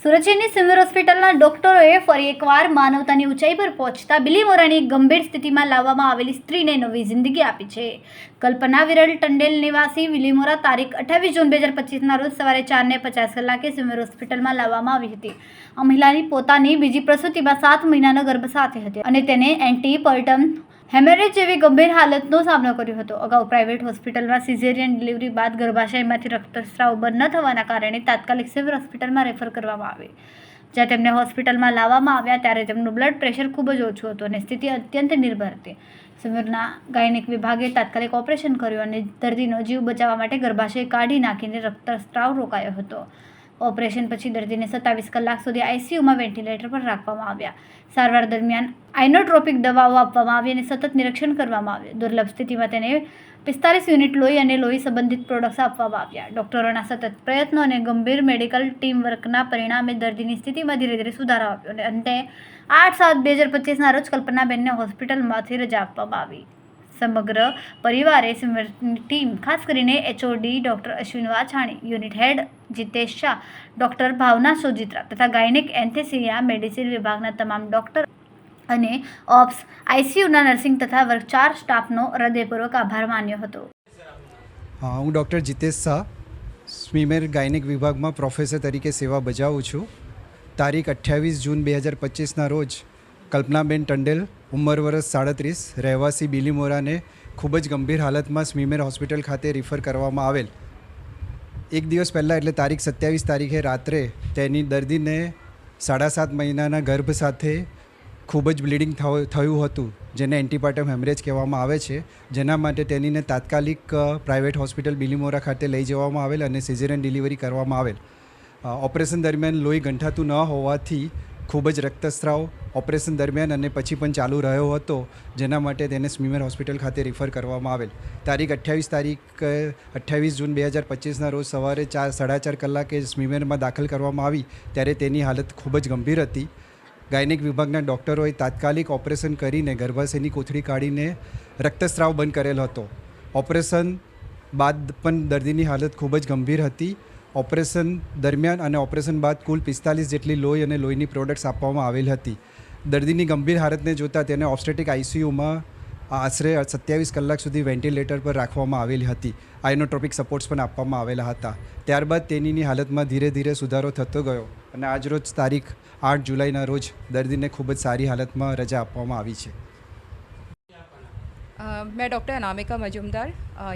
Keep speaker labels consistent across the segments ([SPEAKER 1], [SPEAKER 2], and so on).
[SPEAKER 1] સુરતની સિવિલ હોસ્પિટલના ડોક્ટરોએ ફરી એકવાર માનવતાની ઊંચાઈ પર પહોંચતા બિલીમોરાની ગંભીર સ્થિતિમાં લાવવામાં આવેલી સ્ત્રીને નવી જિંદગી આપી છે. કલ્પના વિરલ ટંડેલ નિવાસી બિલીમોરા તારીખ 28 જૂન 2025ના રોજ સવારે 4:50 કલાકે સિવિલ હોસ્પિટલમાં લાવવામાં આવી હતી. આ મહિલાની પોતાની બીજી પ્રસૂતિમાં 7 મહિનાનો ગર્ભ સાથે હતી અને તેને એન્ટીપર્ટમ હેમરેજ જેવી ગંભીર હાલતનો સામનો કર્યો હતો. અગાઉ પ્રાઇવેટ હોસ્પિટલમાં સિઝેરિયન ડિલિવરી બાદ ગર્ભાશયમાંથી રક્તસ્રાવ બંધ ન થવાના કારણે તાત્કાલિક સિવિલ હોસ્પિટલમાં રેફર કરવામાં આવી. જ્યાં તેમને હોસ્પિટલમાં લાવવામાં આવ્યા ત્યારે તેમનું બ્લડ પ્રેશર ખૂબ જ ઓછું હતું અને સ્થિતિ અત્યંત નિર્ભર હતી. સિવિલના ગાયનેક વિભાગે તાત્કાલિક ઓપરેશન કર્યું અને દર્દીનો જીવ બચાવવા માટે ગર્ભાશય કાઢી નાખીને રક્તસ્રાવ રોકાયો હતો. ઓપરેશન પછી દર્દીને 27 કલાક સુધી આઈસીયુમાં વેન્ટિલેટર પર રાખવામાં આવ્યા. સારવાર દરમિયાન આઇનોટ્રોપિક દવાઓ આપવામાં આવી અને સતત નિરીક્ષણ કરવામાં આવ્યું. દુર્લભ સ્થિતિમાં તેને 45 યુનિટ લોહી અને લોહી સંબંધિત પ્રોડક્ટ્સ આપવામાં આવ્યા. ડોક્ટરોના સતત પ્રયત્નો અને ગંભીર મેડિકલ ટીમ વર્કના પરિણામે દર્દીની સ્થિતિમાં ધીરે ધીરે સુધારો આવ્યો અને અંતે 8/7/2025ના રોજ કલ્પનાબેનને હોસ્પિટલમાંથી રજા આપવામાં આવી. સમગ્ર પરિવારે સિવિલની ટીમ, ખાસ કરીને HOD doctor Ashwin Vachhani, unit head Jitesh Shah, doctor Bhavna Sojitra તથા ગાયનેક એનેસ્થેસિયા મેડિસિન વિભાગના તમામ ડોક્ટર અને ઓપ્સ, આઈસીયુના નર્સિંગ તથા વર્ગ 4 સ્ટાફનો હૃદયપૂર્વક આભાર માન્યો હતો.
[SPEAKER 2] હું ડૉક્ટર જીતેશ શાહ, સ્વીમેર ગાયનેક વિભાગમાં પ્રોફેસર તરીકે સેવા બજાવું છું. તારીખ 28 જૂન 2025ના રોજ કલ્પનાબેન ટંડેલ, ઉંમર વર્ષ 37, રહેવાસી બિલીમોરાને ખૂબ જ ગંભીર હાલતમાં સ્વીમેર હોસ્પિટલ ખાતે રિફર કરવામાં આવેલ. એક દિવસ પહેલાં એટલે તારીખ 27 તારીખે રાત્રે તેની દર્દીને 7.5 મહિનાના ગર્ભ સાથે ખૂબ જ બ્લીડિંગ થયું હતું, જેને એન્ટીપાર્ટમ હેમરેજ કહેવામાં આવે છે. જેના માટે તેનીને તાત્કાલિક પ્રાઇવેટ હોસ્પિટલ બિલીમોરા ખાતે લઈ જવામાં આવેલ અને સિઝેરિયન ડિલિવરી કરવામાં આવેલ. ઓપરેશન દરમિયાન લોહી ગંઠાતું ન હોવાથી ખૂબ જ રક્તસ્રાવ ઓપરેશન દરમિયાન અને પછી પણ ચાલુ રહ્યો હતો, જેના માટે તેને સ્વીમેર હોસ્પિટલ ખાતે રિફર કરવામાં આવેલ. તારીખ 28 જૂન 2025ના રોજ સવારે 4:30 કલાકે સ્વીમેરમાં દાખલ કરવામાં આવી ત્યારે તેની હાલત ખૂબ જ ગંભીર હતી. ગાયનેક વિભાગના ડૉક્ટરોએ તાત્કાલિક ઓપરેશન કરીને ગર્ભાશયની કોથળી કાઢીને રક્તસ્રાવ બંધ કરેલ હતો. ઓપરેશન બાદ પણ દર્દીની હાલત ખૂબ જ ગંભીર હતી. ઓપરેશન દરમિયાન અને ઓપરેશન બાદ કુલ 45 જેટલી લોહી અને લોહીની પ્રોડક્ટ્સ આપવામાં આવેલ હતી. દર્દીની ગંભીર હાલતને જોતાં તેને ઓબ્સ્ટેટિક આઈસીયુમાં આશરે 27 કલાક સુધી વેન્ટિલેટર પર રાખવામાં આવેલી હતી. આઇનોટ્રોપિક સપોર્ટ્સ પણ આપવામાં આવેલા હતા. ત્યારબાદ તેની હાલતમાં ધીરે ધીરે સુધારો થતો ગયો અને આજરોજ તારીખ 8 જુલાઈના રોજ દર્દીને ખૂબ જ સારી હાલતમાં રજા આપવામાં આવી છે.
[SPEAKER 3] मैं डॉक्टर अनामिका मजूमदार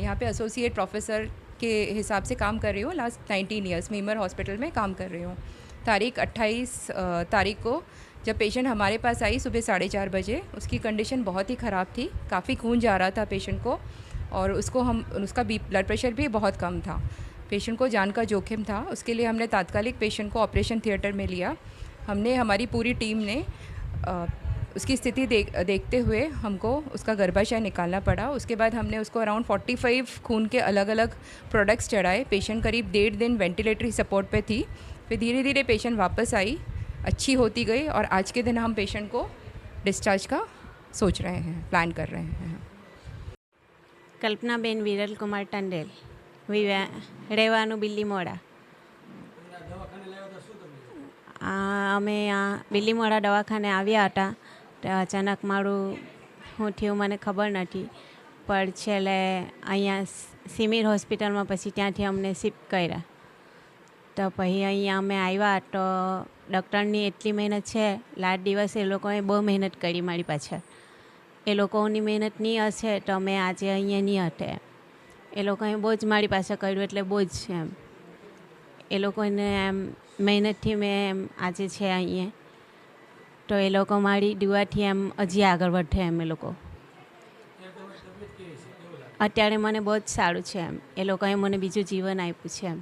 [SPEAKER 3] यहाँ पे एसोसिएट प्रोफेसर के हिसाब से काम कर रही हूँ. लास्ट 19 ईयर्स मीमर हॉस्पिटल में काम कर रही हूँ. तारीख 28 तारीख को जब पेशेंट हमारे पास आई सुबह 4:30 बजे, उसकी कंडीशन बहुत ही ख़राब थी. काफ़ी खून जा रहा था पेशेंट को और उसका ब्लड प्रेशर भी बहुत कम था. पेशेंट को जान का जोखिम था. उसके लिए हमने तात्कालिक पेशेंट को ऑपरेशन थिएटर में लिया. हमने हमारी पूरी टीम ने उसकी स्थिति देखते हुए हमको उसका गर्भाशय निकालना पड़ा. उसके बाद हमने उसको अराउंड 45 खून के अलग अलग प्रोडक्ट्स चढ़ाए. पेशेंट करीब 1.5 दिन वेंटिलेटरी सपोर्ट पे थी. फिर धीरे धीरे पेशेंट वापस आई, अच्छी होती गई और आज के दिन हम पेशेंट को डिस्चार्ज का सोच रहे हैं, प्लान कर रहे हैं.
[SPEAKER 4] કલ્પનાબેન વિરલ કુમાર ટંડેલ, રહેવાનું બિલીમોરા. અમે આ બિલીમોરા દવાખાને આવ્યા હતા તો અચાનક મારું શું થયું મને ખબર નથી, પણ છેલ્લે અહીંયા સિમિર હોસ્પિટલમાં પછી ત્યાંથી અમને શિફ્ટ કર્યા. તો પછી અહીંયા અમે આવ્યા તો ડૉક્ટરની એટલી મહેનત છે, લાસ્ટ દિવસે એ લોકોએ બહુ મહેનત કરી મારી પાછળ. એ લોકોની મહેનત નહીં હશે તો અમે આજે અહીંયા નહીં હતે. એ લોકોએ બહુ જ મારી પાસે કર્યું એટલે બહુ જ એમ એ લોકોને એમ મહેનતથી મેં એમ આજે છે અહીંયા. તો એ લોકો મારી દુઆથી એમ હજી આગળ વધે એમ. એ લોકો અત્યારે મને બહુ જ સારું છે એમ. એ લોકોએ મને બીજું જીવન આપ્યું છે એમ.